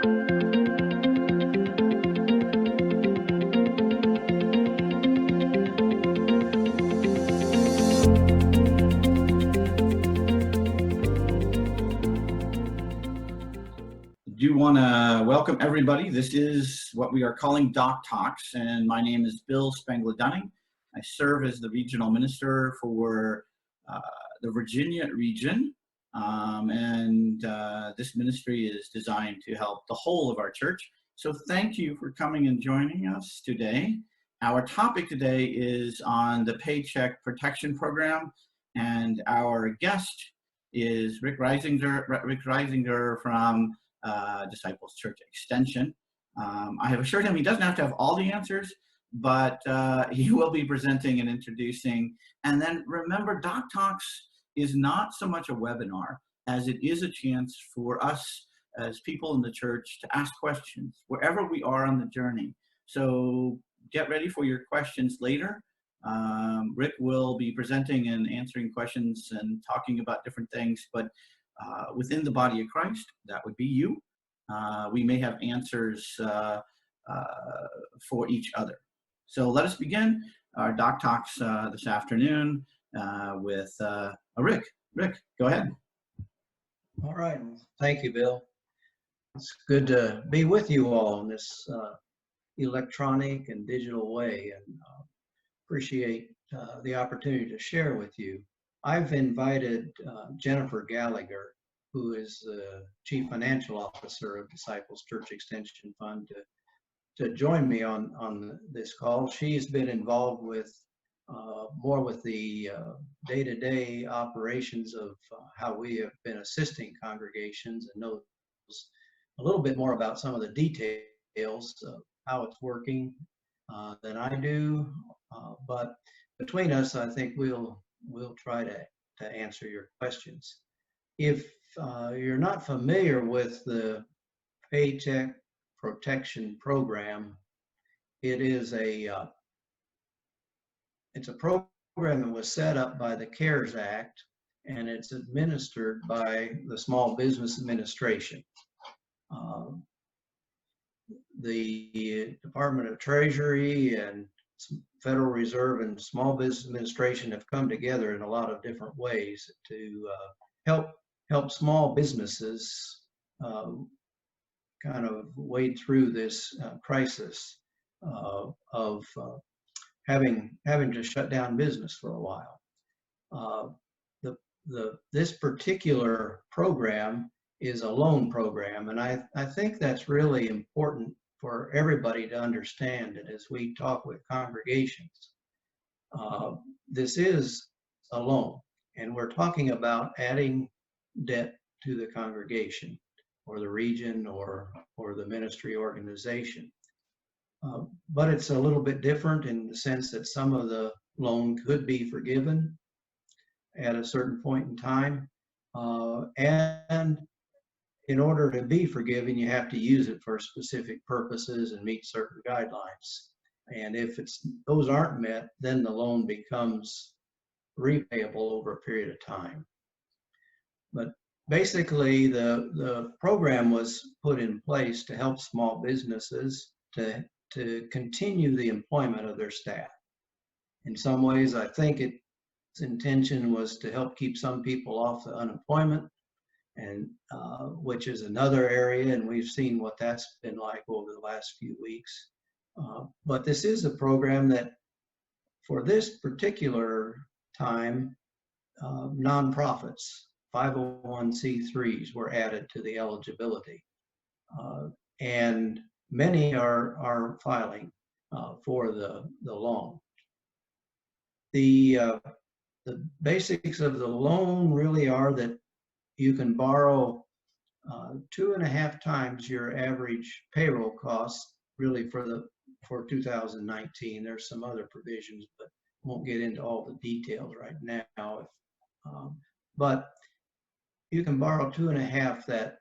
Do want to welcome everybody. This is what we are calling Doc Talks, and my name is Bill Spangler-Dunning. I serve as the regional minister for the Virginia region, and this ministry is designed to help the whole of our church. So thank you for coming and joining us today. Our topic today is on the Paycheck Protection Program, and our guest is Rick Reisinger from Disciples Church Extension. I have assured him he doesn't have to have all the answers, but he will be presenting and introducing. And then remember, Doc Talks is not so much a webinar as it is a chance for us as people in the church to ask questions wherever we are on the journey. So get ready for your questions later. Rick will be presenting and answering questions and talking about different things, but within the body of Christ, that would be you. We may have answers for each other. So let us begin our Doc Talks this afternoon with Rick. Rick, go ahead. All right. Thank you, Bill. It's good to be with you all in this electronic and digital way, and appreciate the opportunity to share with you. I've invited Jennifer Gallagher, who is the Chief Financial Officer of Disciples Church Extension Fund, to join me on this call. She's been involved with more with the day-to-day operations of how we have been assisting congregations, and knows a little bit more about some of the details of how it's working than I do. But between us, I think we'll try to answer your questions. If you're not familiar with the Paycheck Protection Program, it's a program that was set up by the CARES Act, and it's administered by the Small Business Administration. The Department of Treasury and Federal Reserve and Small Business Administration have come together in a lot of different ways to help small businesses kind of wade through this crisis of having to shut down business for a while. This particular program is a loan program, and I think that's really important for everybody to understand it as we talk with congregations. This is a loan, and we're talking about adding debt to the congregation or the region or the ministry organization. But it's a little bit different in the sense that some of the loan could be forgiven at a certain point in time. And in order to be forgiven, you have to use it for specific purposes and meet certain guidelines. And if those aren't met, then the loan becomes repayable over a period of time. But basically, the program was put in place to help small businesses to continue the employment of their staff. In some ways, I think its intention was to help keep some people off the unemployment, and which is another area, and we've seen what that's been like over the last few weeks. But this is a program that, for this particular time, nonprofits, 501c3s were added to the eligibility, and many are filing for the loan. The basics of the loan really are that you can borrow 2.5 times your average payroll costs, really for 2019. There's some other provisions, but won't get into all the details right now. But you can borrow 2.5 that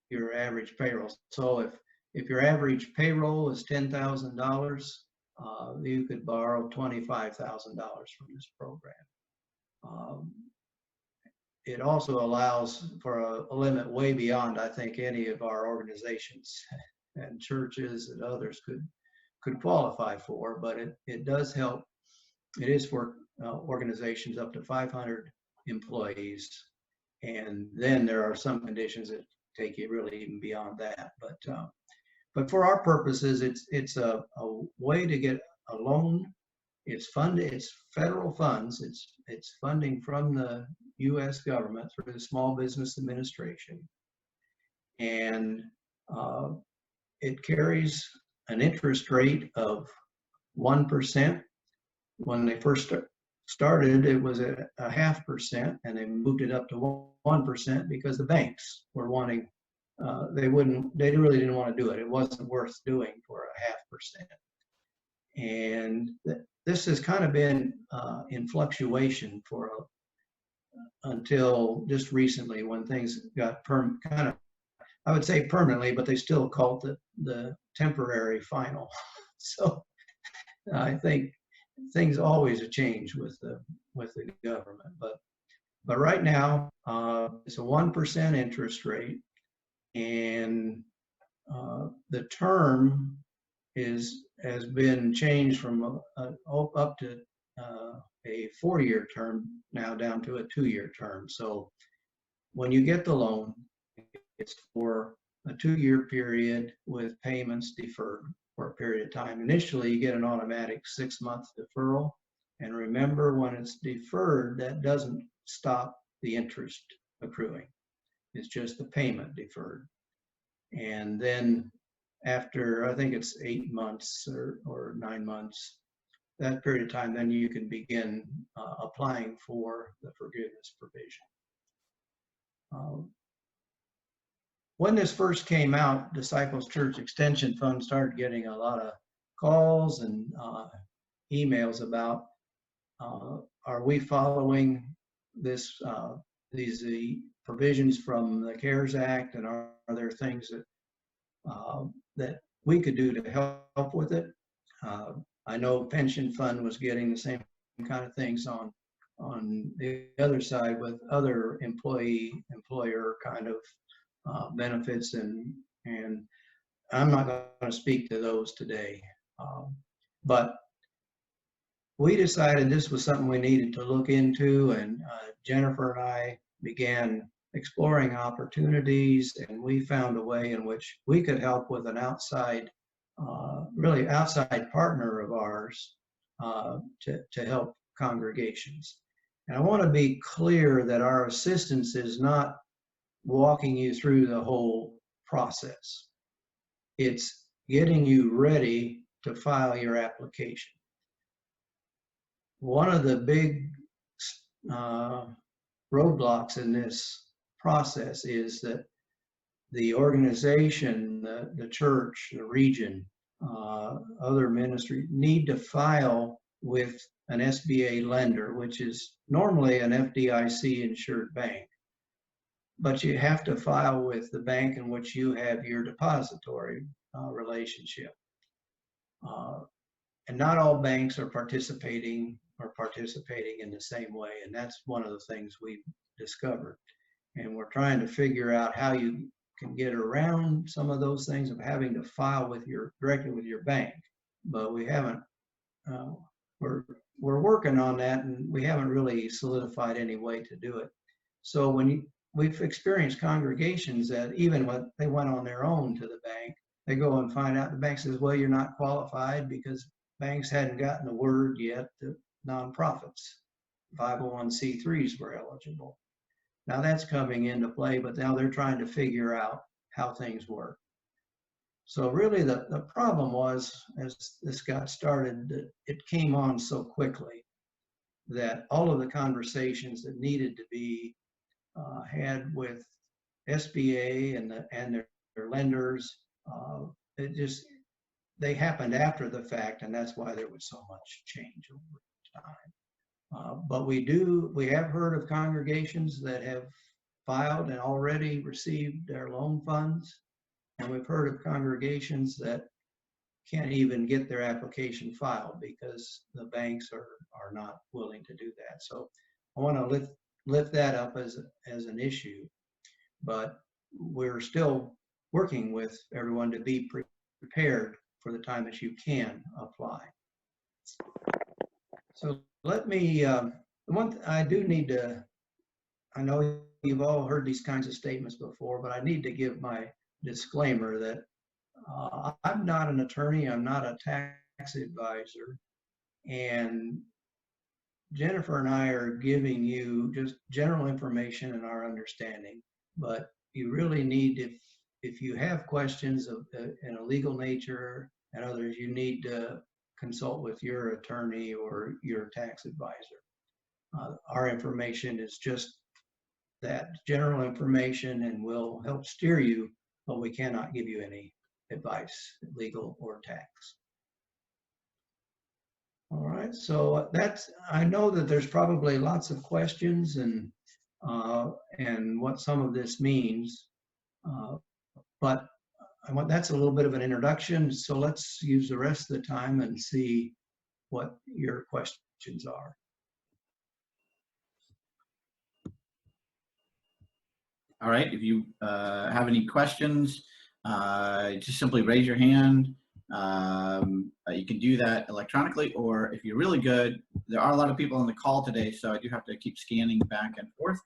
your average payroll. So if your average payroll is $10,000, you could borrow $25,000 from this program. it also allows for a limit way beyond, I think, any of our organizations and churches and others could qualify for, but it does help. It is for organizations up to 500 employees, and then there are some conditions that take you really even beyond that. But for our purposes, it's a way to get a loan. It's funded. It's federal funds. It's funding from the U.S. government through the Small Business Administration, and it carries an interest rate of 1%. When they first started, it was at 0.5%, and they moved it up to 1% because the banks were wanting. They really didn't want to do it. It wasn't worth doing for 0.5%. And this has kind of been in fluctuation until just recently, when things got kind of, I would say permanently, but they still call it the temporary final. So I think things always change with the government, but right now it's a 1% interest rate, and the term has been changed from up to a 4-year term now down to a 2-year term. So when you get the loan, it's for a 2-year period with payments deferred for a period of time. Initially, you get an automatic 6-month deferral. And remember, when it's deferred, that doesn't stop the interest accruing. It's just the payment deferred. And then after, I think it's 8 months or 9 months, that period of time, then you can begin applying for the forgiveness provision. When this first came out, Disciples Church Extension Fund started getting a lot of calls and emails about, are we following these provisions from the CARES Act, and are there things that we could do to help with it? I know Pension Fund was getting the same kind of things on the other side with other employer kind of benefits, and I'm not going to speak to those today, but we decided this was something we needed to look into, and Jennifer and I began exploring opportunities, and we found a way in which we could help with an outside partner of ours to help congregations. And I want to be clear that our assistance is not walking you through the whole process. It's getting you ready to file your application. One of the big roadblocks in this process is that the organization, the church, the region, other ministry need to file with an SBA lender, which is normally an FDIC insured bank. But you have to file with the bank in which you have your depository relationship. And not all banks are participating in the same way. And that's one of the things we've discovered. And we're trying to figure out how you can get around some of those things of having to file directly with your bank. But we haven't, we're working on that, and we haven't really solidified any way to do it. So we've experienced congregations that even when they went on their own to the bank, they go and find out the bank says, well, you're not qualified because banks hadn't gotten the word yet that nonprofits, 501c3s were eligible. Now that's coming into play, but now they're trying to figure out how things work. So really the problem was, as this got started, that it came on so quickly that all of the conversations that needed to be had with SBA and their lenders, they happened after the fact, and that's why there was so much change over time. But we have heard of congregations that have filed and already received their loan funds, and we've heard of congregations that can't even get their application filed because the banks are not willing to do that. So I want to lift that up as an issue. But we're still working with everyone to be prepared for the time that you can apply. So let me, I do need to, I know you've all heard these kinds of statements before, but I need to give my disclaimer that I'm not an attorney, I'm not a tax advisor, and Jennifer and I are giving you just general information and our understanding, but you really need, if you have questions of in a legal nature and others, you need to consult with your attorney or your tax advisor. Our information is just that general information and will help steer you, but we cannot give you any advice, legal or tax. All right, so I know that there's probably lots of questions and what some of this means, but that's a little bit of an introduction. So let's use the rest of the time and see what your questions are. All right, if you have any questions, just simply raise your hand. You can do that electronically, or if you're really good, there are a lot of people on the call today, so I do have to keep scanning back and forth.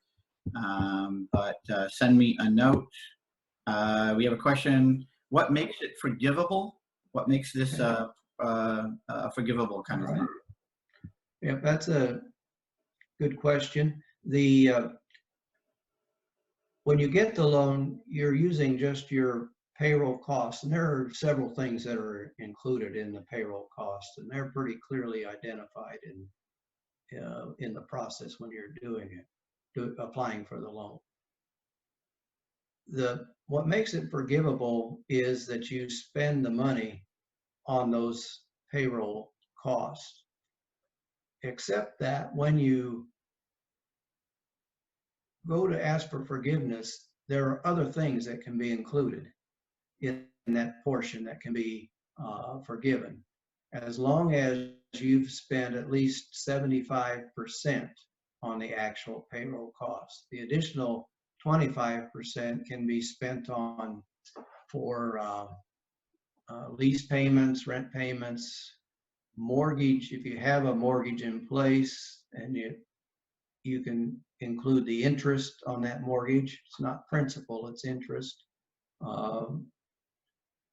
But send me a note. We have a question. What makes it forgivable? What makes this a forgivable kind of thing? Yeah, that's a good question. When you get the loan, you're using just your payroll costs, and there are several things that are included in the payroll costs, and they're pretty clearly identified in the process when you're doing it, applying for the loan. What makes it forgivable is that you spend the money on those payroll costs, except that when you go to ask for forgiveness, there are other things that can be included in that portion that can be forgiven, as long as you've spent at least 75% on the actual payroll cost. The additional 25% can be spent on for lease payments, rent payments, mortgage. If you have a mortgage in place, and you can include the interest on that mortgage. It's not principal, it's interest.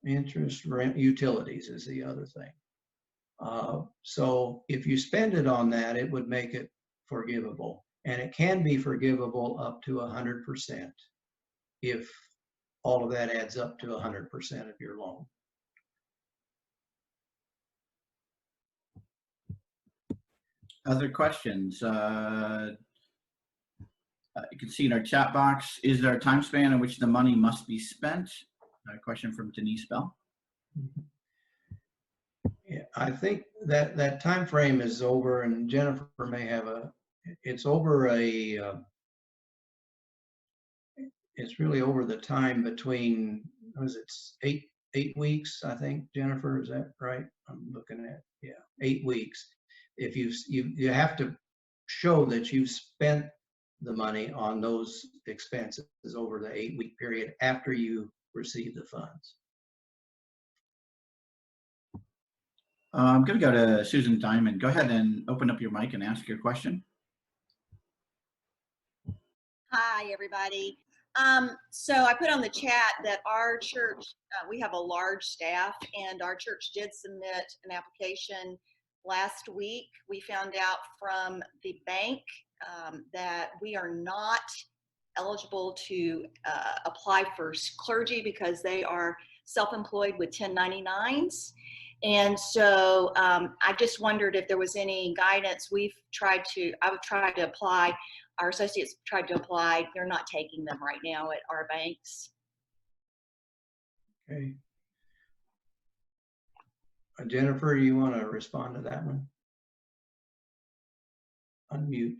Interest, rent, utilities is the other thing. So if you spend it on that, it would make it forgivable. And it can be forgivable up to 100% if all of that adds up to 100% of your loan. Other questions? You can see in our chat box, is there a time span in which the money must be spent? A question from Denise Bell. Yeah, I think that time frame is over, and Jennifer may have it's over it's really over the time between, was it 8 weeks, I think, Jennifer, is that right? I'm looking at, yeah, 8 weeks. If you have to show that you've spent the money on those expenses over the 8-week period after you receive the funds. I'm going to go to Susan Diamond. Go ahead and open up your mic and ask your question. Hi, everybody. So I put on the chat that our church, we have a large staff, and our church did submit an application last week. We found out from the bank that we are not eligible to apply for clergy because they are self-employed with 1099s. And so I just wondered if there was any guidance. I would try to apply. Our associates tried to apply. They're not taking them right now at our banks. Okay. Jennifer, you want to respond to that one? Unmute.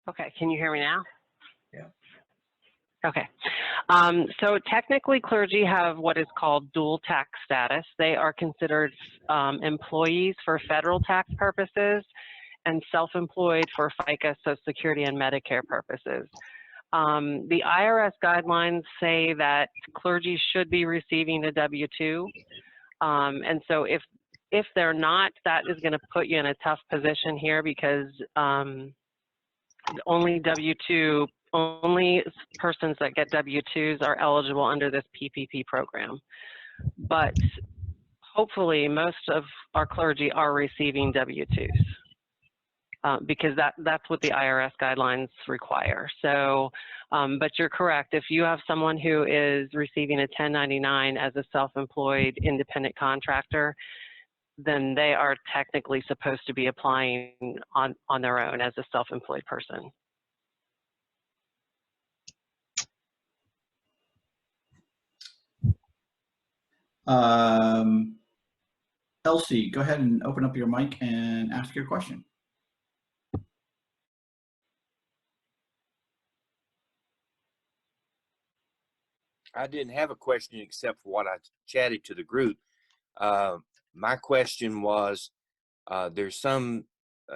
Okay, can you hear me now? Yeah. Okay. So technically clergy have what is called dual tax status. They are considered employees for federal tax purposes and self-employed for FICA, Social Security, and Medicare purposes. The IRS guidelines say that clergy should be receiving a W-2. And so if they're not, that is going to put you in a tough position here, because only persons that get W-2s are eligible under this PPP program. But hopefully most of our clergy are receiving W-2s. Because that's what the IRS guidelines require. So, but you're correct. If you have someone who is receiving a 1099 as a self-employed independent contractor, then they are technically supposed to be applying on their own as a self-employed person. Elsie, go ahead and open up your mic and ask your question. I didn't have a question except for what I chatted to the group. My question was, there's some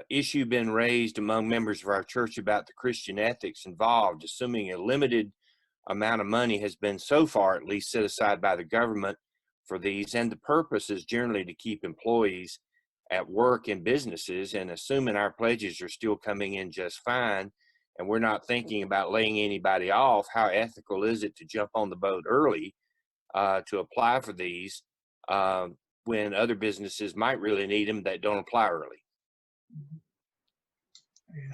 issue been raised among members of our church about the Christian ethics involved, assuming a limited amount of money has been so far at least set aside by the government for these, and the purpose is generally to keep employees at work in businesses, and assuming our pledges are still coming in just fine, and we're not thinking about laying anybody off, how ethical is it to jump on the boat early to apply for these when other businesses might really need them that don't apply early?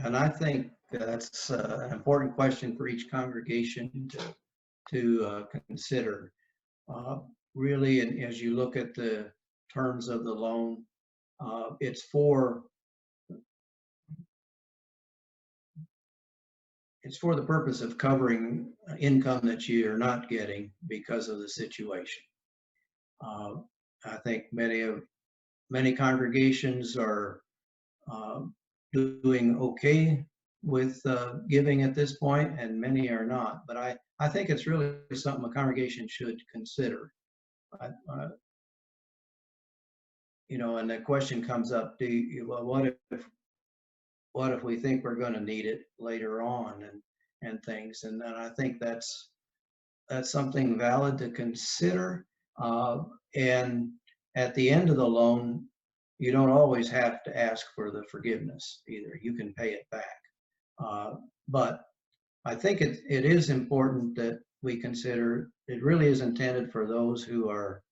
And I think that's an important question for each congregation to consider. Really, and as you look at the terms of the loan, it's for the purpose of covering income that you are not getting because of the situation. I think many congregations are doing okay with giving at this point, and many are not. But I think it's really something a congregation should consider. You know, and the question comes up: well, what if we think we're going to need it later on, and things? And then I think that's something valid to consider. And at the end of the loan, you don't always have to ask for the forgiveness either. You can pay it back. But I think it is important that we consider it really is intended for those who are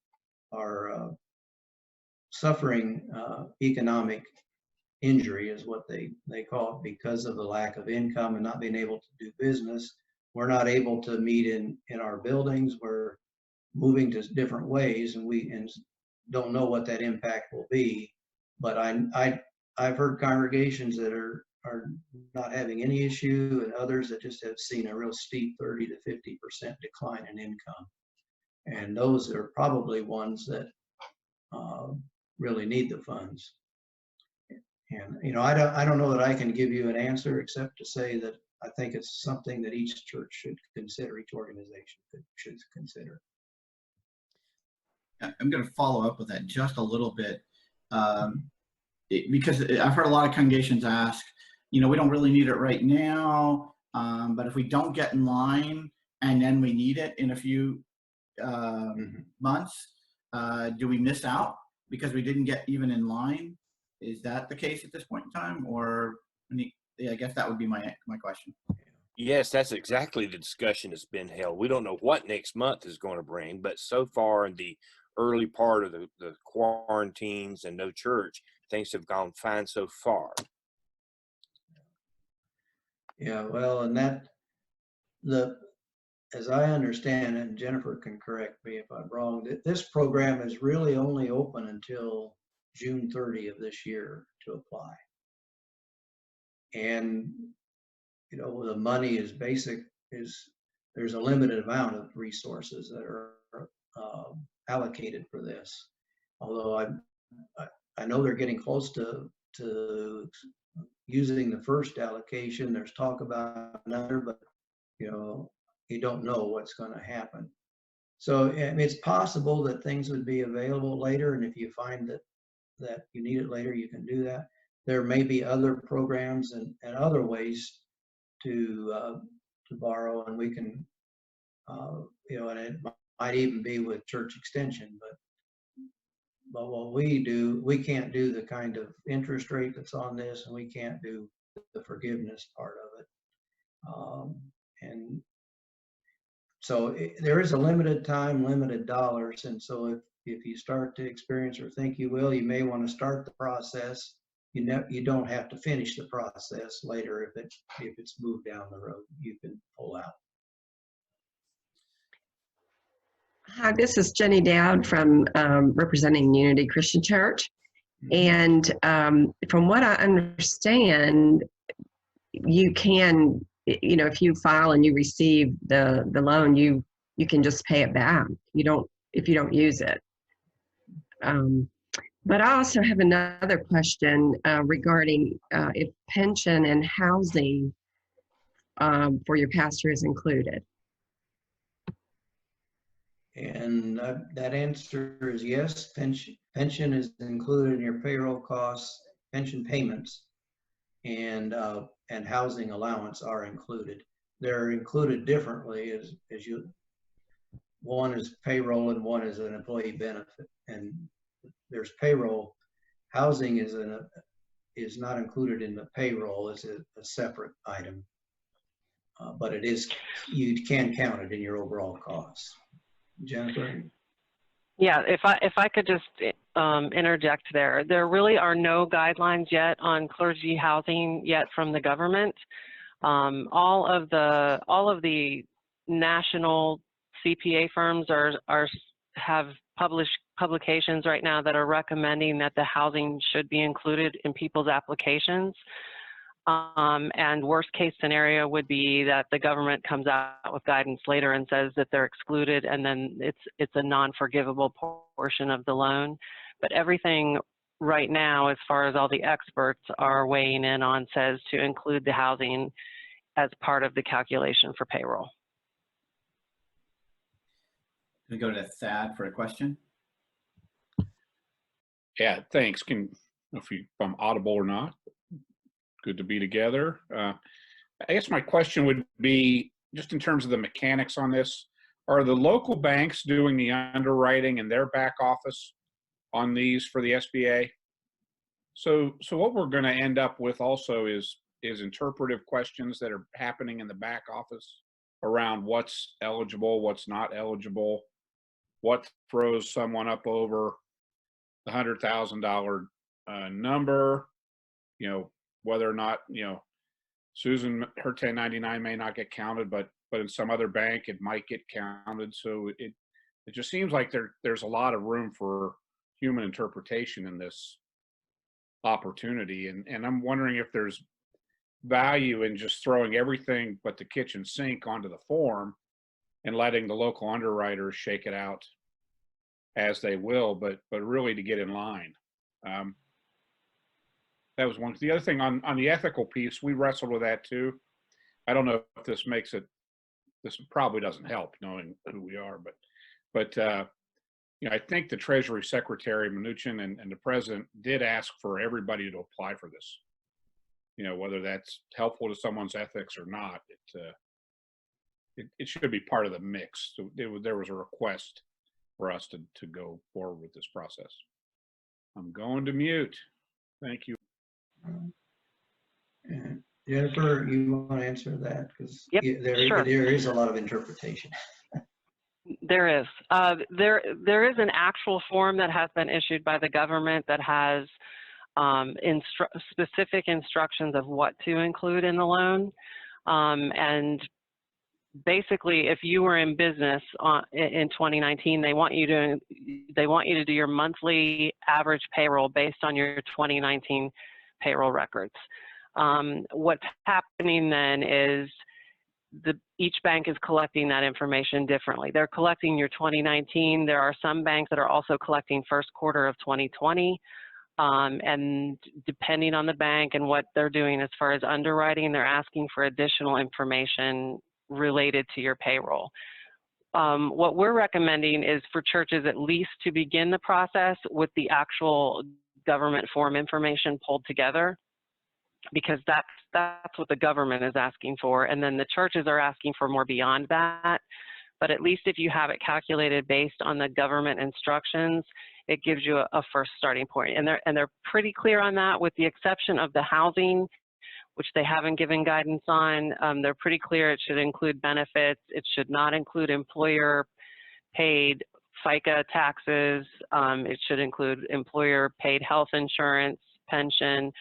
suffering economic injury, is what they call it, because of the lack of income and not being able to do business. We're not able to meet in our buildings. We're moving to different ways, and we don't know what that impact will be. But I've heard congregations that are not having any issue, and others that just have seen a real steep 30 to 50% decline in income. And those are probably ones that really need the funds. And you know, I don't know that I can give you an answer except to say that I think it's something that each church should consider, each organization should consider. I'm going to follow up with that just a little bit, because I've heard a lot of congregations ask, you know, we don't really need it right now, but if we don't get in line and then we need it in a few months, do we miss out because we didn't get even in line? Is that the case at this point in time? Or, yeah, I guess that would be my question. Yes, that's exactly the discussion that's been held. We don't know what next month is going to bring, but so far in the early part of the quarantines and no church, things have gone fine so far. Yeah, well, and as I understand it, and Jennifer can correct me if I'm wrong, that this program is really only open until June 30 of this year to apply. And, you know, the money is there's a limited amount of resources that are allocated for this. Although I know they're getting close to using the first allocation. There's talk about another, but you know, you don't know what's going to happen. So I mean, it's possible that things would be available later, and if you find that you need it later, you can do that. There may be other programs and other ways to borrow, and we can, you know, and it might even be with church extension, but what we do, we can't do the kind of interest rate that's on this, and we can't do the forgiveness part of it. And so there is a limited time, limited dollars. And so if you start to experience or think you will, you may want to start the process. You don't have to finish the process later if it's moved down the road. You can pull out. Hi, this is Jenny Dowd from representing Unity Christian Church. And from what I understand, you can, you know, if you file and you receive the loan, you can just pay it back. If you don't use it. But I also have another question regarding if pension and housing for your pastor is included. And that answer is yes. Pension is included in your payroll costs, pension payments, and housing allowance are included. They're included differently as you. One is payroll and one is an employee benefit. And there's payroll. Housing is not included in the payroll. It's a separate item, but it is, you can count it in your overall costs. Jennifer? Yeah, if I could just interject there. There really are no guidelines yet on clergy housing yet from the government. All of the national CPA firms have published publications right now that are recommending that the housing should be included in people's applications. And worst case scenario would be that the government comes out with guidance later and says that they're excluded, and then it's a non-forgivable portion of the loan. But everything right now, as far as all the experts are weighing in on, says to include the housing as part of the calculation for payroll. We go to Thad for a question. Yeah, thanks. If I'm audible or not. Good to be together. I guess my question would be, just in terms of the mechanics on this, are the local banks doing the underwriting in their back office on these for the SBA? So what we're going to end up with also is interpretive questions that are happening in the back office around what's eligible, what's not eligible, what throws someone up over the $100,000 number, you know, whether or not, you know, Susan, her 1099 may not get counted, but in some other bank it might get counted. So it just seems like there's a lot of room for human interpretation in this opportunity, and I'm wondering if there's value in just throwing everything but the kitchen sink onto the form and letting the local underwriters shake it out as they will, but really to get in line. That was one. The other thing on the ethical piece, we wrestled with that too. I don't know if this makes it, this probably doesn't help knowing who we are, but you know, I think the Treasury Secretary Mnuchin and the President did ask for everybody to apply for this. You know, whether that's helpful to someone's ethics or not, it should be part of the mix. So there was a request for us to go forward with this process. I'm going to mute. Thank you. And Jennifer, you want to answer that? Because Yep, sure. There is a lot of interpretation. There is. There is an actual form that has been issued by the government that has specific instructions of what to include in the loan. And basically, if you were in business in 2019, they want you to do your monthly average payroll based on your 2019 payroll records. What's happening then is each bank is collecting that information differently. They're collecting your 2019. There are some banks that are also collecting first quarter of 2020. And depending on the bank and what they're doing as far as underwriting, they're asking for additional information related to your payroll. What we're recommending is for churches at least to begin the process with the actual government form information pulled together, because that's what the government is asking for, and then the churches are asking for more beyond that. But at least if you have it calculated based on the government instructions, it gives you a first starting point. And they're pretty clear on that, with the exception of the housing, which they haven't given guidance on. They're pretty clear it should include benefits. It should not include employer paid FICA taxes. It should include employer paid health insurance, pension.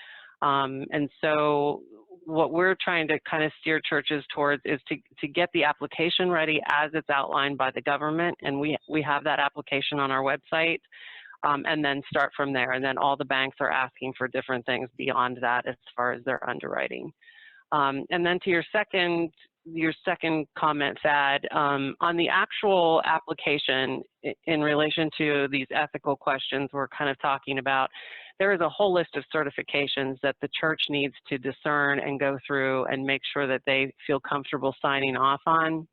And so what we're trying to kind of steer churches towards is to get the application ready as it's outlined by the government. And we have that application on our website, and then start from there. And then all the banks are asking for different things beyond that as far as their underwriting. And then to your second comment, Thad, on the actual application in relation to these ethical questions we're kind of talking about, there is a whole list of certifications that the church needs to discern and go through and make sure that they feel comfortable signing off on.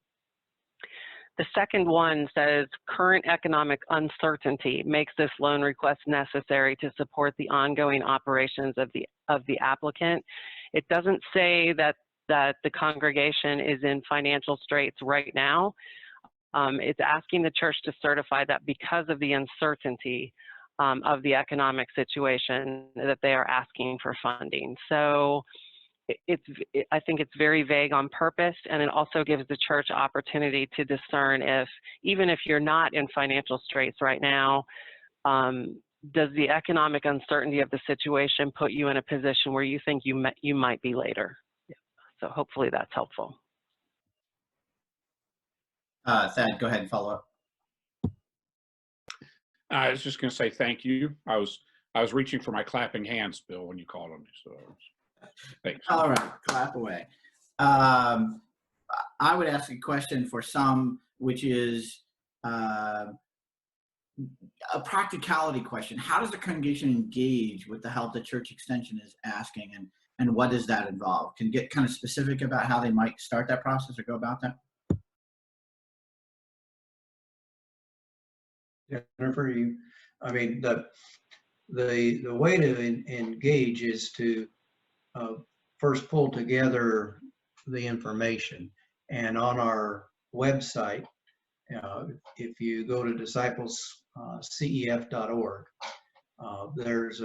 The second one says current economic uncertainty makes this loan request necessary to support the ongoing operations of the applicant. It doesn't say that the congregation is in financial straits right now. It's asking the church to certify that because of the uncertainty of the economic situation that they are asking for funding. So I think it's very vague on purpose, and it also gives the church opportunity to discern if, even if you're not in financial straits right now, does the economic uncertainty of the situation put you in a position where you think you might be later? Yeah. So hopefully that's helpful. Thad, go ahead and follow up. I was just going to say thank you. I was reaching for my clapping hands, Bill, when you called on me. So thanks. All right, clap away. I would ask a question for some, which is a practicality question. How does the congregation engage with the help that Church Extension is asking, and what does that involve? Can you get kind of specific about how they might start that process or go about that? Jennifer, I mean, the way to engage is to first pull together the information. And on our website, if you go to disciplescef.org, there's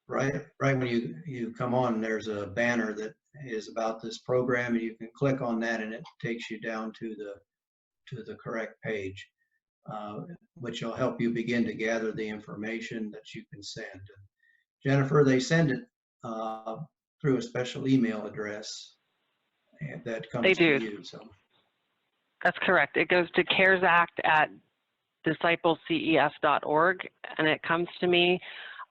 right when you come on, there's a banner that is about this program, and you can click on that and it takes you down to the correct page, which will help you begin to gather the information that you can send. And Jennifer, they send it through a special email address that comes to you. So that's correct. It goes to caresact@disciplescef.org, and it comes to me.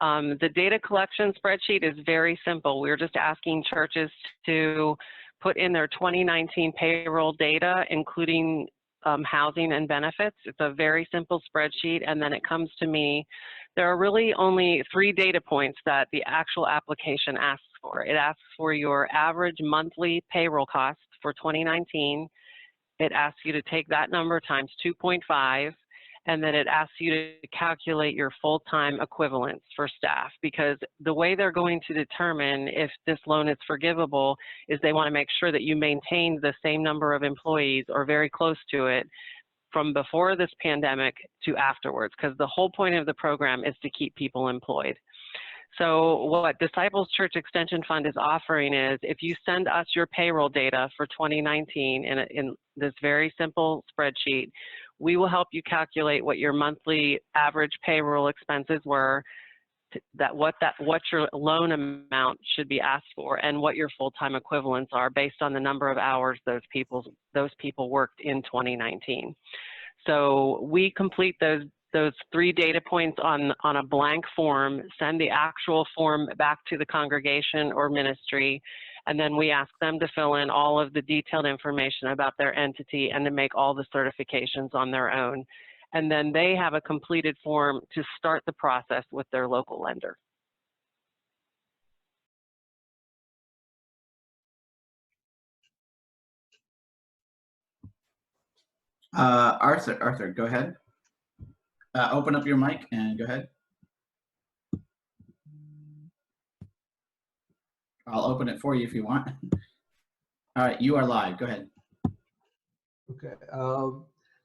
The data collection spreadsheet is very simple. We're just asking churches to put in their 2019 payroll data, including housing and benefits. It's a very simple spreadsheet, and then it comes to me. There are really only 3 data points that the actual application asks for. It asks for your average monthly payroll cost for 2019. It asks you to take that number times 2.5, and then it asks you to calculate your full-time equivalents for staff, because the way they're going to determine if this loan is forgivable is they want to make sure that you maintain the same number of employees or very close to it from before this pandemic to afterwards, because the whole point of the program is to keep people employed. So what Disciples Church Extension Fund is offering is, if you send us your payroll data for 2019 in this very simple spreadsheet, we will help you calculate what your monthly average payroll expenses were, what your loan amount should be asked for, and what your full-time equivalents are based on the number of hours those people worked in 2019. So we complete those 3 data points on a blank form, send the actual form back to the congregation or ministry, and then we ask them to fill in all of the detailed information about their entity and to make all the certifications on their own. And then they have a completed form to start the process with their local lender. Arthur, go ahead. Open up your mic and go ahead. I'll open it for you if you want. All right, you are live. Go ahead. Okay.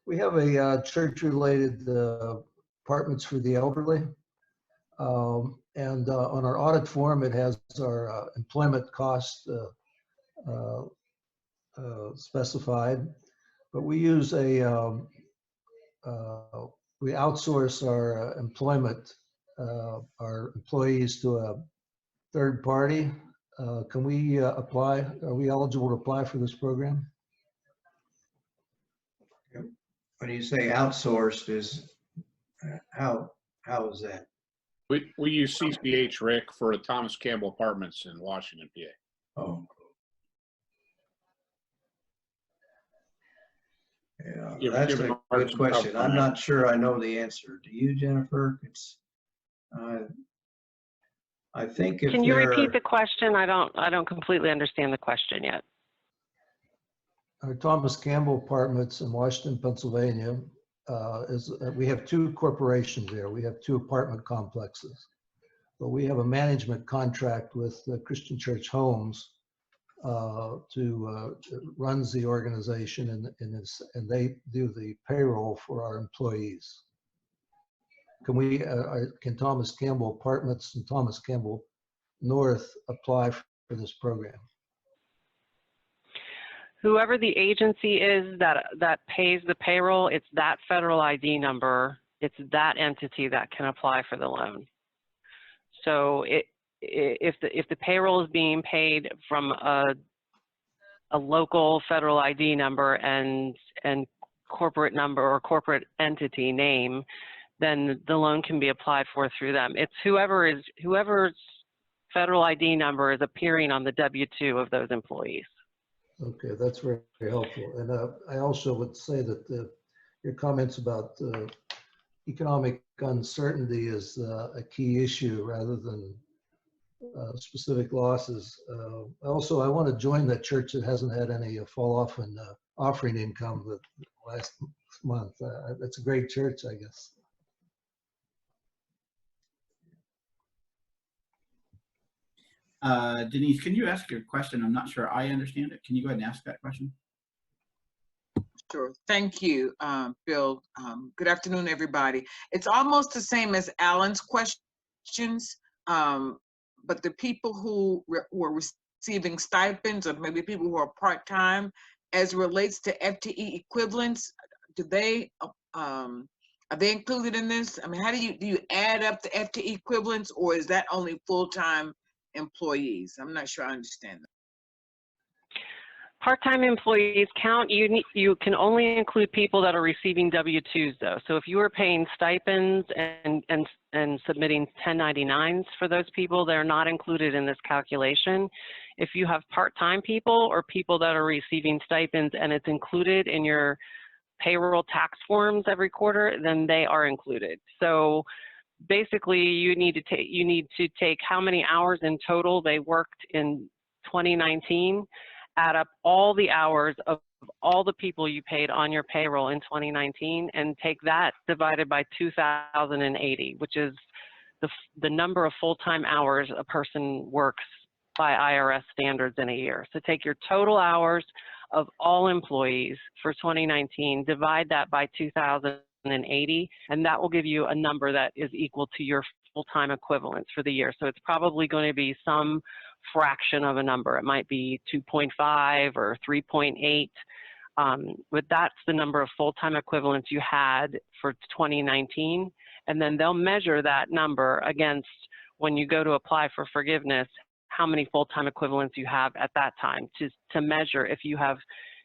We have a church-related apartments for the elderly. And on our audit form, it has our employment cost specified. But we use we outsource our employment, our employees to a third party. Can we apply? Are we eligible to apply for this program? When you say outsourced, how is that? We use CCH Rick for the Thomas Campbell Apartments in Washington, PA. Oh. Yeah, Give- that's give a Mark good some question. help on I'm that. not sure I know the answer. Do you, Jennifer? I think if Can you repeat they're the question? I don't completely understand the question yet. Our Thomas Campbell Apartments in Washington, Pennsylvania, we have two corporations there. We have two apartment complexes, but we have a management contract with Christian Church Homes runs the organization, and they do the payroll for our employees. Can Thomas Campbell Apartments and Thomas Campbell North apply for this program? Whoever the agency is that pays the payroll, it's that federal ID number, it's that entity that can apply for the loan. So if the payroll is being paid from a local federal ID number and corporate number or corporate entity name, then the loan can be applied for through them. It's whoever's federal ID number is appearing on the W-2 of those employees. Okay, that's very, very helpful. And I also would say that your comments about economic uncertainty is a key issue rather than specific losses. Also, I want to join that church that hasn't had any fall off in offering income the last month. That's a great church, I guess. Denise, can you ask your question? I'm not sure I understand it. Can you go ahead and ask that question? Sure. Thank you, Bill. Good afternoon, everybody. It's almost the same as Alan's questions, but the people who were receiving stipends, or maybe people who are part-time, as it relates to FTE equivalents, are they included in this? I mean, how do you add up the FTE equivalents, or is that only full-time employees? I'm not sure I understand that. Part-time employees count. You can only include people that are receiving W-2s though. So if you are paying stipends and submitting 1099s for those people, they're not included in this calculation. If you have part-time people or people that are receiving stipends and it's included in your payroll tax forms every quarter, then they are included. So basically you need to take how many hours in total they worked in 2019, add up all the hours of all the people you paid on your payroll in 2019, and take that divided by 2,080, which is the number of full-time hours a person works by IRS standards in a year. So take your total hours of all employees for 2019, divide that by 2,080, and that will give you a number that is equal to your full-time equivalents for the year. So it's probably going to be some fraction of a number. It might be 2.5 or 3.8, but that's the number of full-time equivalents you had for 2019. And then they'll measure that number against, when you go to apply for forgiveness, how many full-time equivalents you have at that time to measure if you have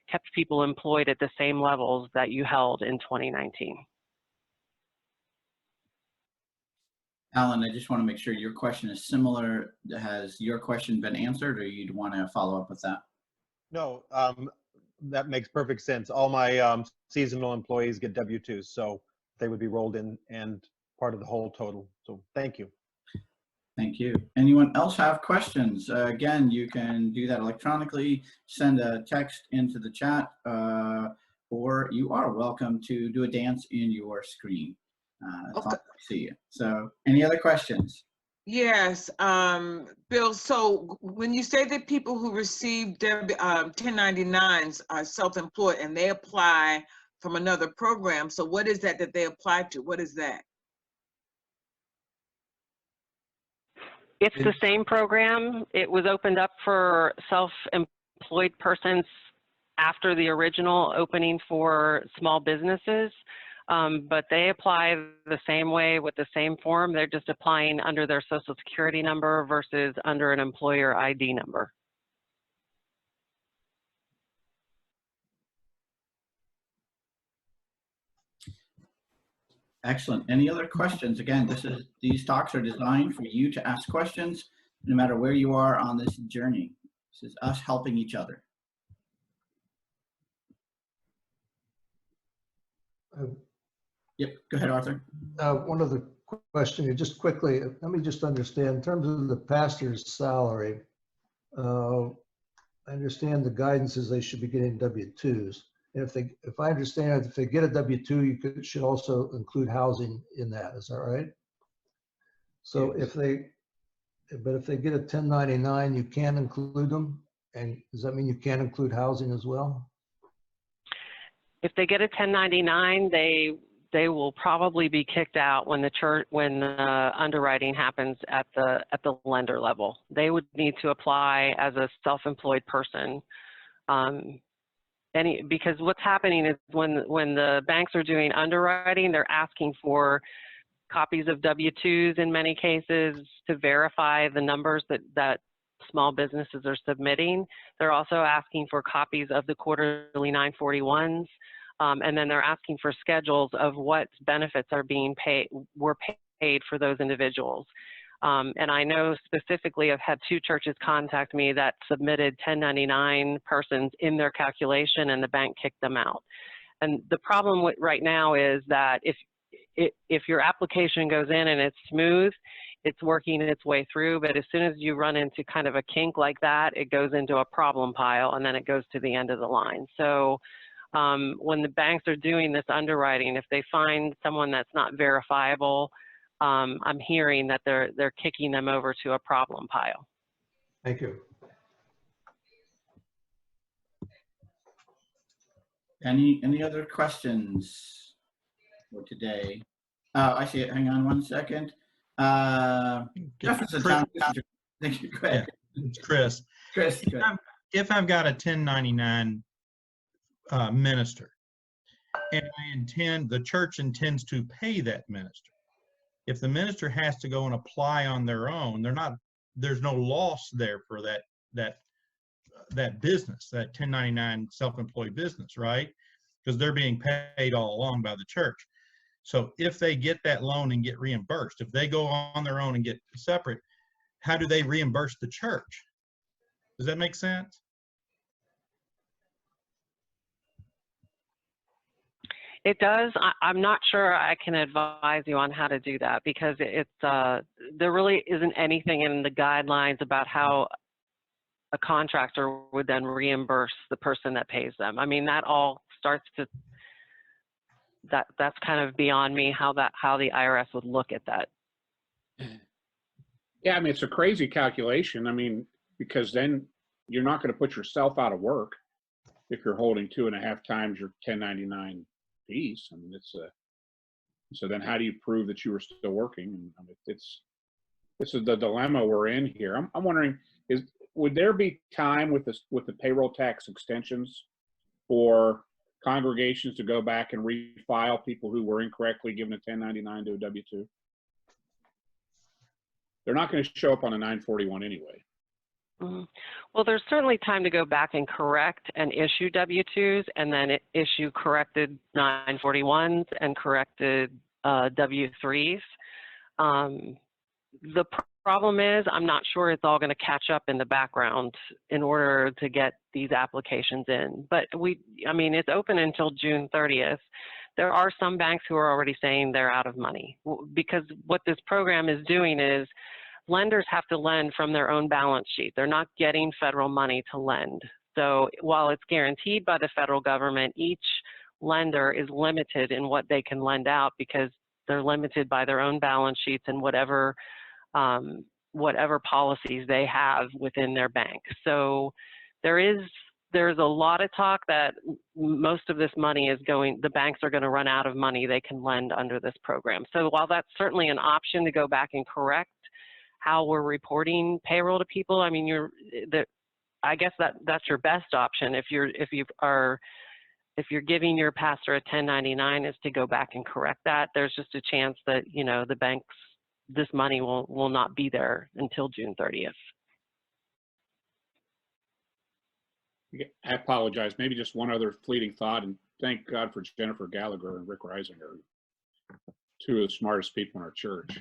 kept people employed at the same levels that you held in 2019. Alan, I just want to make sure your question is similar. Has your question been answered, or you'd want to follow up with that? No, that makes perfect sense. All my seasonal employees get W-2s, so they would be rolled in and part of the whole total. So thank you. Thank you. Anyone else have questions? Again, you can do that electronically. Send a text into the chat, or you are welcome to do a dance in your screen. As long as I see you. So any other questions? Yes, Bill, so when you say that people who receive 1099s are self-employed and they apply from another program, so what is that they apply to? What is that? It's the same program. It was opened up for self-employed persons after the original opening for small businesses. But they apply the same way with the same form. They're just applying under their social security number versus under an employer ID number. Excellent. Any other questions? Again, these talks are designed for you to ask questions no matter where you are on this journey. This is us helping each other. Yep, go ahead, Arthur. One other question, just quickly, let me just understand, in terms of the pastor's salary, I understand the guidance is they should be getting W-2s. And if I understand it, if they get a W-2, you should also include housing in that, is that right? So if they get a 1099, you can include them? And does that mean you can't include housing as well? If they get a 1099, they will probably be kicked out when the underwriting happens at the lender level. They would need to apply as a self-employed person. Because what's happening is when the banks are doing underwriting, they're asking for copies of W-2s in many cases to verify the numbers that small businesses are submitting. They're also asking for copies of the quarterly 941s. And then they're asking for schedules of what benefits were paid for those individuals. And I know specifically I've had 2 churches contact me that submitted 1099 persons in their calculation and the bank kicked them out. And the problem right now is that if your application goes in and it's smooth, it's working its way through, but as soon as you run into kind of a kink like that, it goes into a problem pile and then it goes to the end of the line. So when the banks are doing this underwriting, if they find someone that's not verifiable, I'm hearing that they're kicking them over to a problem pile. Thank you. Any other questions for today? I see it. Hang on one second. Jefferson Town. Thank you. Go ahead. It's Chris. Chris, go ahead. If I've got a 1099 minister and the church intends to pay that minister, if the minister has to go and apply on their own, there's no loss there for that business, that 1099 self-employed business, right? Because they're being paid all along by the church. So if they get that loan and get reimbursed, if they go on their own and get separate, how do they reimburse the church? Does that make sense? It does. I'm not sure I can advise you on how to do that because there really isn't anything in the guidelines about how a contractor would then reimburse the person that pays them. I mean, that all starts to, that's kind of beyond me how the IRS would look at that. Yeah, I mean, it's a crazy calculation. I mean, because then you're not going to put yourself out of work if you're holding 2.5 times your 1099 fees. I mean, so then how do you prove that you were still working? I mean, this is the dilemma we're in here. I'm wondering, would there be time with the payroll tax extensions for congregations to go back and refile people who were incorrectly given a 1099 to a W-2? They're not going to show up on a 941 anyway. Well, there's certainly time to go back and correct and issue W-2s and then issue corrected 941s and corrected W-3s. The problem is I'm not sure it's all going to catch up in the background in order to get these applications in. But I mean, it's open until June 30th. There are some banks who are already saying they're out of money because what this program is doing is lenders have to lend from their own balance sheet. They're not getting federal money to lend. So while it's guaranteed by the federal government, each lender is limited in what they can lend out because they're limited by their own balance sheets and whatever policies they have within their bank. So there's a lot of talk that most of this money is going, the banks are going to run out of money they can lend under this program. So while that's certainly an option to go back and correct how we're reporting payroll to people, I mean, I guess that's your best option if you're giving your pastor a 1099 is to go back and correct that. There's just a chance that, you know, the banks, this money will not be there until June 30th. I apologize. Maybe just one other fleeting thought, and thank God for Jennifer Gallagher and Rick Reisinger, two of the smartest people in our church.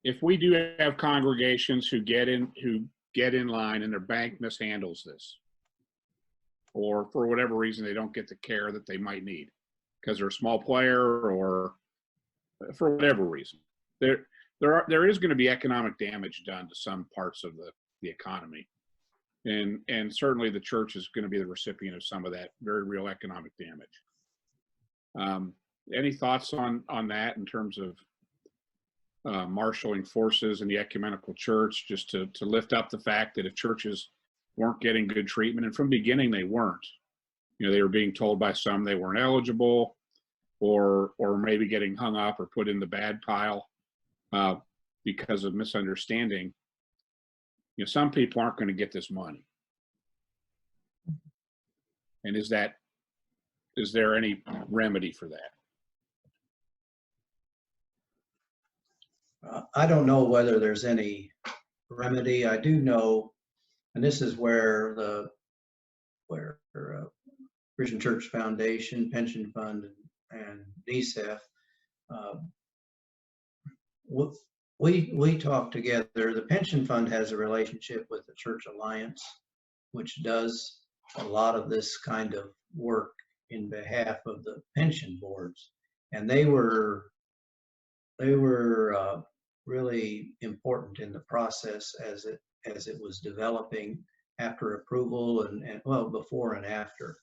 If we do have congregations who get in line and their bank mishandles this, or for whatever reason they don't get the care that they might need because they're a small player or for whatever reason, there is going to be economic damage done to some parts of the economy. And certainly the church is going to be the recipient of some of that very real economic damage. Any thoughts on that in terms of marshaling forces in the ecumenical church, just to lift up the fact that if churches weren't getting good treatment, and from the beginning they weren't, you know, they were being told by some they weren't eligible, or maybe getting hung up or put in the bad pile because of misunderstanding. You know, some people aren't going to get this money. And is there any remedy for that? I don't know whether there's any remedy. I do know, and this is where Christian Church Foundation, Pension Fund, and DCEF, we talk together. The Pension Fund has a relationship with the Church Alliance, which does a lot of this kind of work in behalf of the pension boards, and they were really important in the process as it was developing after approval and well, before and after,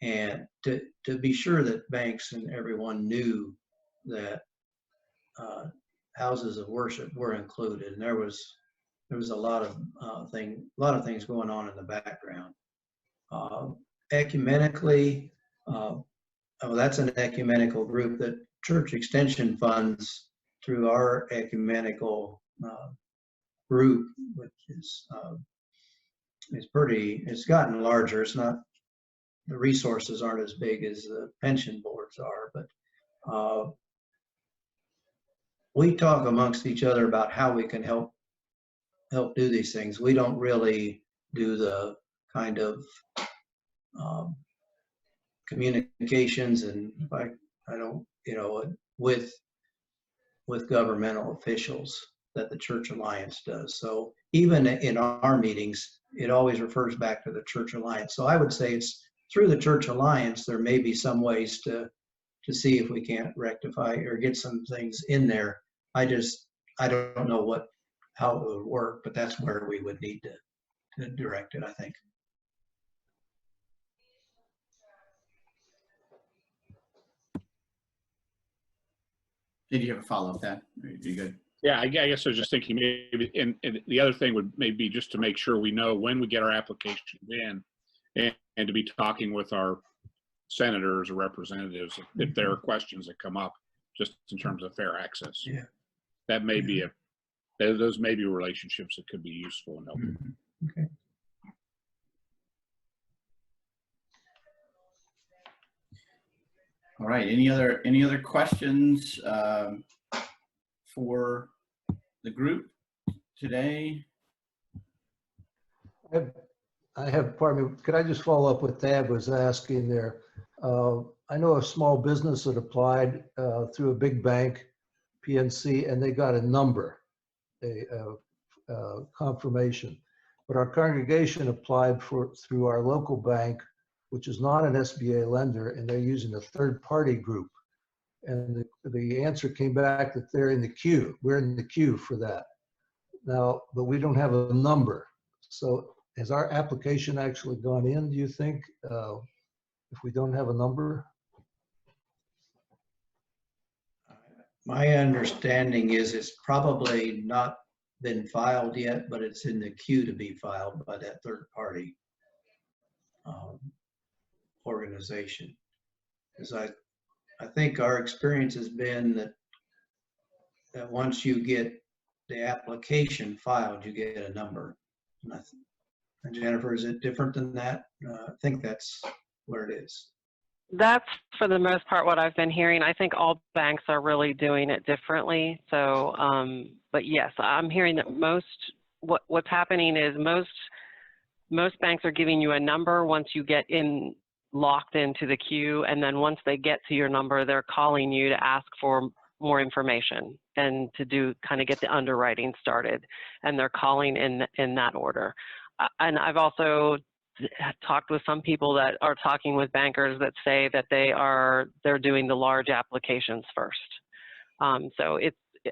and to be sure that banks and everyone knew that houses of worship were included, and there was a lot of things going on in the background. Ecumenically, that's an ecumenical group that church extension funds through our ecumenical group, which is it's gotten larger. It's not, the resources aren't as big as the pension boards are, but we talk amongst each other about how we can help do these things. We don't really do the kind of communications, and I don't, you know, with governmental officials that the Church Alliance does. So even in our meetings, it always refers back to the Church Alliance. So I would say it's through the Church Alliance, there may be some ways to see if we can't rectify or get some things in there. I don't know how it would work, but that's where we would need to direct it, I think. Did you have a follow-up, Thad? Are you good? Yeah, I guess I was just thinking maybe, and the other thing would maybe just to make sure we know when we get our applications in, and to be talking with our senators or representatives if there are questions that come up, just in terms of fair access. Yeah, that may be those may be relationships that could be useful in helping. Okay. All right. Any other questions for the group today? I have, pardon me, could I just follow up what Thad was asking there? I know a small business that applied through a big bank, PNC, and they got a number, a confirmation. But our congregation applied through our local bank, which is not an SBA lender, and they're using a third-party group. And the answer came back that they're in the queue. We're in the queue for that now, but we don't have a number. So has our application actually gone in, do you think, if we don't have a number? My understanding is it's probably not been filed yet, but it's in the queue to be filed by that third party organization. Because I think our experience has been that once you get the application filed, you get a number. And Jennifer, is it different than that? I think that's where it is. That's for the most part what I've been hearing. I think all banks are really doing it differently. So, but yes, I'm hearing that what's happening is most banks are giving you a number once you get locked into the queue, and then once they get to your number, they're calling you to ask for more information and to kind of get the underwriting started, and they're calling in that order. And I've also talked with some people that are talking with bankers that say that they're doing the large applications first. So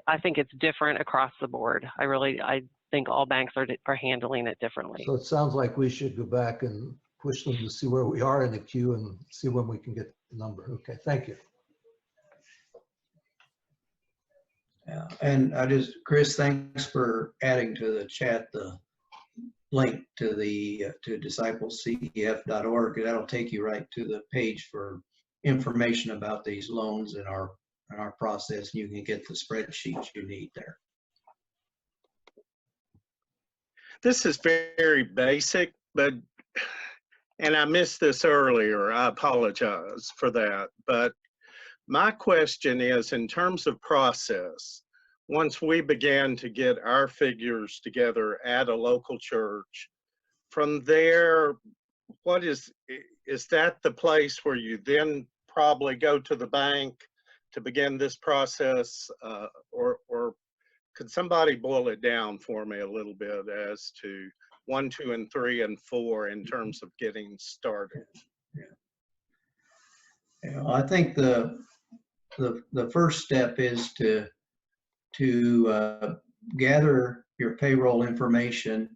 I think it's different across the board. I think all banks are handling it differently. So it sounds like we should go back and push them to see where we are in the queue and see when we can get the number. Okay, thank you. Yeah, and Chris, thanks for adding to the chat the link to to disciplescef.org. That'll take you right to the page for information about these loans and our process. You can get the spreadsheets you need there. This is very basic, and I missed this earlier. I apologize for that. But my question is, in terms of process, once we began to get our figures together at a local church, from there, is that the place where you then probably go to the bank to begin this process, or could somebody boil it down for me a little bit as to 1, 2, and 3, and 4 in terms of getting started? Yeah, I think the first step is to gather your payroll information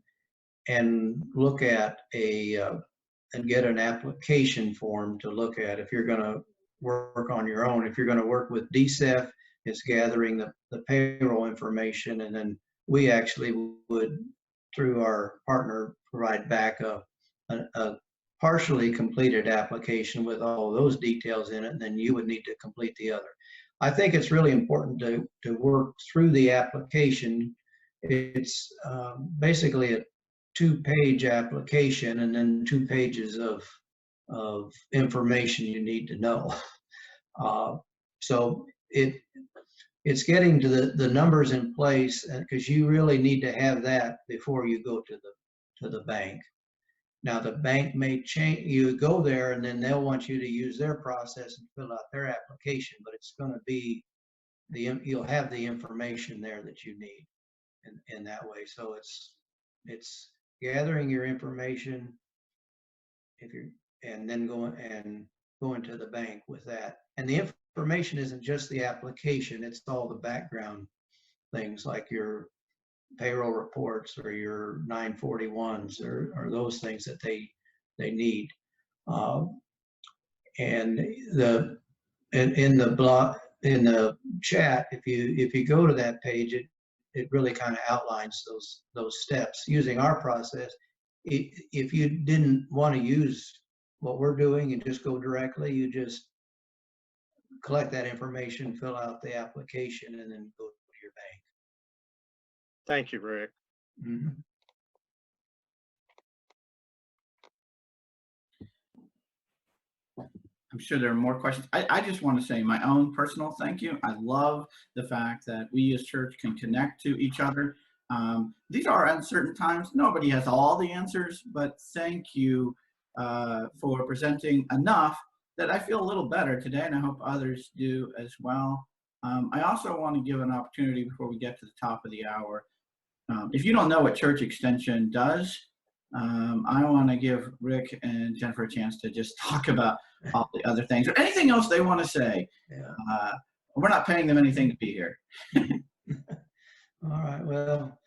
and look at and get an application form to look at if you're going to work on your own. If you're going to work with DCEF, it's gathering the payroll information, and then we actually would, through our partner, provide back a partially completed application with all those details in it, and then you would need to complete the other. I think it's really important to work through the application. It's basically a 2-page application and then 2 pages of information you need to know. So it's getting to the numbers in place, because you really need to have that before you go to the bank. Now the bank may change, you go there and then they'll want you to use their process and fill out their application, but it's going to be you'll have the information there that you need in that way. So it's gathering your information and then going to the bank with that. And the information isn't just the application, it's all the background things like your payroll reports or your 941s or those things that they need. And in the chat, if you go to that page, it really kind of outlines those steps using our process. If you didn't want to use what we're doing and just go directly, you just collect that information, fill out the application, and then go to your bank. Thank you, Rick. Mm-hmm. I'm sure there are more questions. I just want to say my own personal thank you. I love the fact that we as church can connect to each other. These are uncertain times. Nobody has all the answers, but thank you for presenting enough that I feel a little better today, and I hope others do as well. I also want to give an opportunity before we get to the top of the hour. If you don't know what Church Extension does, I want to give Rick and Jennifer a chance to just talk about all the other things or anything else they want to say. Yeah. We're not paying them anything to be here. All right. Well,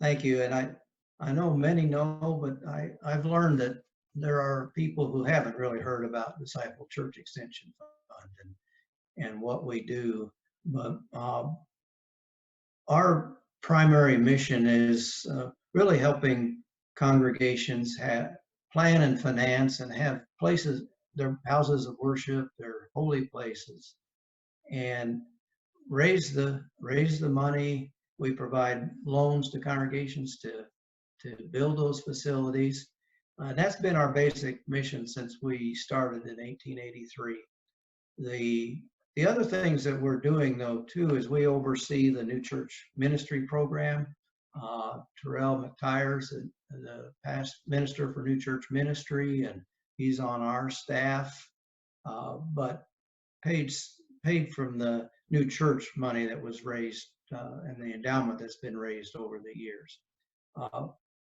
thank you. And I know many know, but I've learned that there are people who haven't really heard about Disciple Church Extension Fund and what we do. But our primary mission is really helping congregations plan and finance and have places, their houses of worship, their holy places, and raise the money. We provide loans to congregations to build those facilities. That's been our basic mission since we started in 1883. The other things that we're doing though too is we oversee the New Church Ministry Program. Terrell McTyre's the past minister for New Church Ministry, and he's on our staff, but paid from the new church money that was raised and the endowment that's been raised over the years.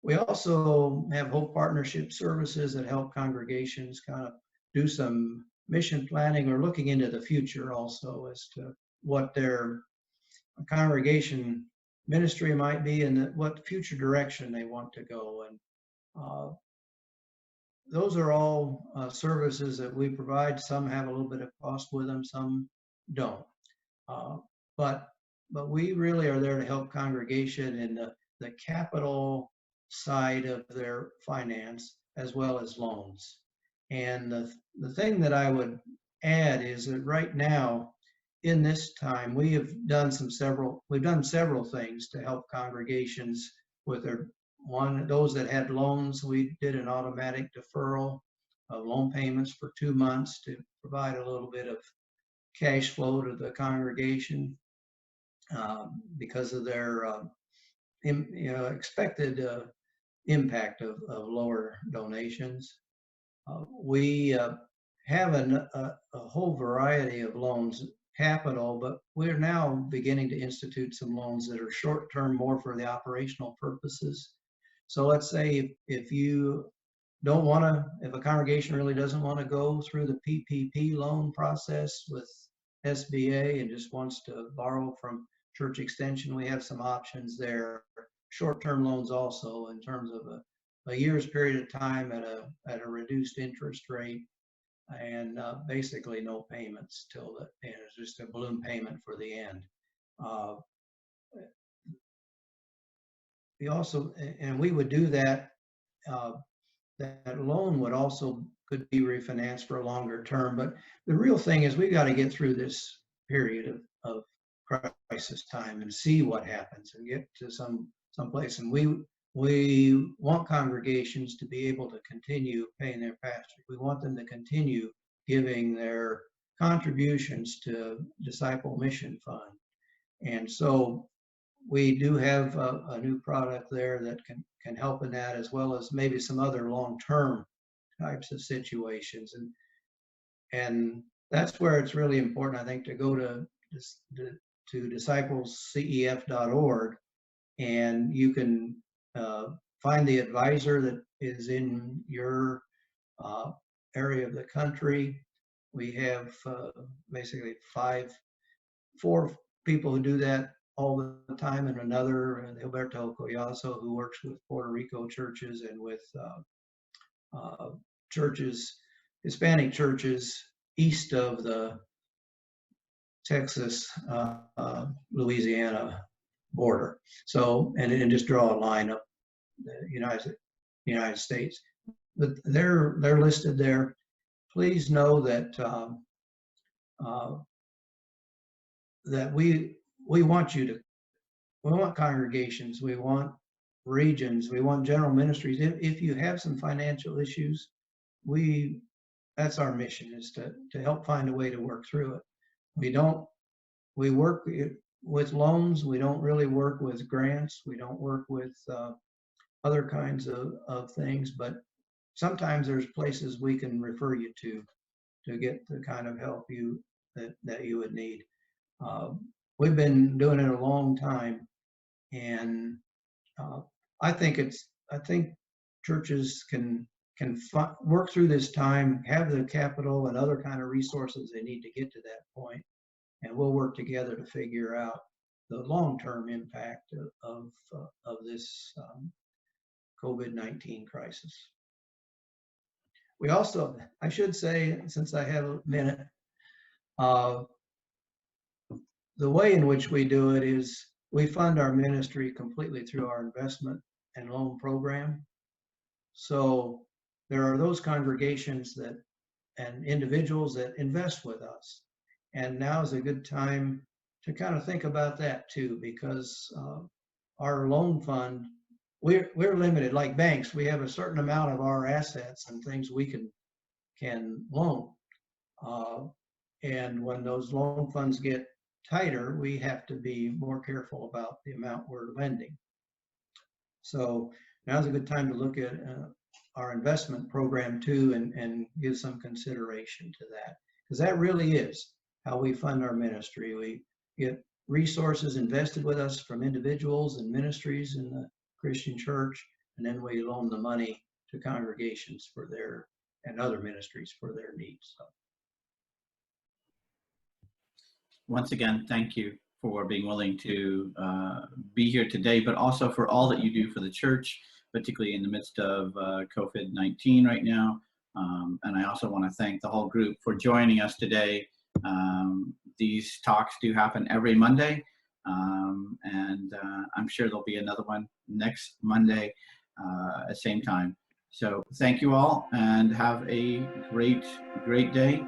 We also have Hope Partnership Services that help congregations kind of do some mission planning or looking into the future also as to what their congregation ministry might be and what future direction they want to go. And those are all services that we provide. Some have a little bit of cost with them, some don't. But we really are there to help congregation in the capital side of their finance as well as loans. And the thing that I would add is that right now, in this time, we've done several things to help congregations with those that had loans. We did an automatic deferral of loan payments for 2 months to provide a little bit of cash flow to the congregation because of their expected impact of lower donations. We have a whole variety of loans, capital, but we're now beginning to institute some loans that are short-term, more for the operational purposes. So let's say if you don't want to, if a congregation really doesn't want to go through the PPP loan process with SBA and just wants to borrow from Church Extension, we have some options there. Short-term loans also in terms of a year's period of time at a reduced interest rate, and basically no payments till and it's just a balloon payment for the end. We also, and we would do that. That loan would also could be refinanced for a longer term, but the real thing is we got to get through this period of crisis time and see what happens and get to some place. And we want congregations to be able to continue paying their pastor. We want them to continue giving their contributions to Disciple Mission Fund. And so we do have a new product there that can help in that, as well as maybe some other long-term types of situations. And that's where it's really important, I think, to go to disciplescef.org, and you can find the advisor that is in your area of the country. We have basically 4 people who do that all the time, and another, Gilberto Collazo, who works with Puerto Rico churches and with churches, Hispanic churches east of the Texas, Louisiana border. So, and just draw a line up the United States. But they're listed there. Please know that that we want we want congregations, we want regions, we want general ministries. If you have some financial issues, that's our mission, is to help find a way to work through it. We work with loans. We don't really work with grants. We don't work with other kinds of things, but sometimes there's places we can refer you to get the kind of help that you would need. We've been doing it a long time, and I think churches can work through this time, have the capital and other kind of resources they need to get to that point, and we'll work together to figure out the long-term impact of this COVID-19 crisis. We also, I should say, since I have a minute, the way in which we do it is we fund our ministry completely through our investment and loan program. So there are those congregations that and individuals that invest with us. And now is a good time to kind of think about that too, because our loan fund, we're limited like banks. We have a certain amount of our assets and things we can loan. And when those loan funds get tighter, we have to be more careful about the amount we're lending. So now's a good time to look at our investment program too, and give some consideration to that, because that really is how we fund our ministry. We get resources invested with us from individuals and ministries in the Christian church, and then we loan the money to congregations for their and other ministries for their needs. So. Once again, thank you for being willing to be here today, but also for all that you do for the church, particularly in the midst of COVID-19 right now. And I also want to thank the whole group for joining us today. These talks do happen every Monday, and I'm sure there'll be another one next Monday at the same time. So thank you all, and have a great day.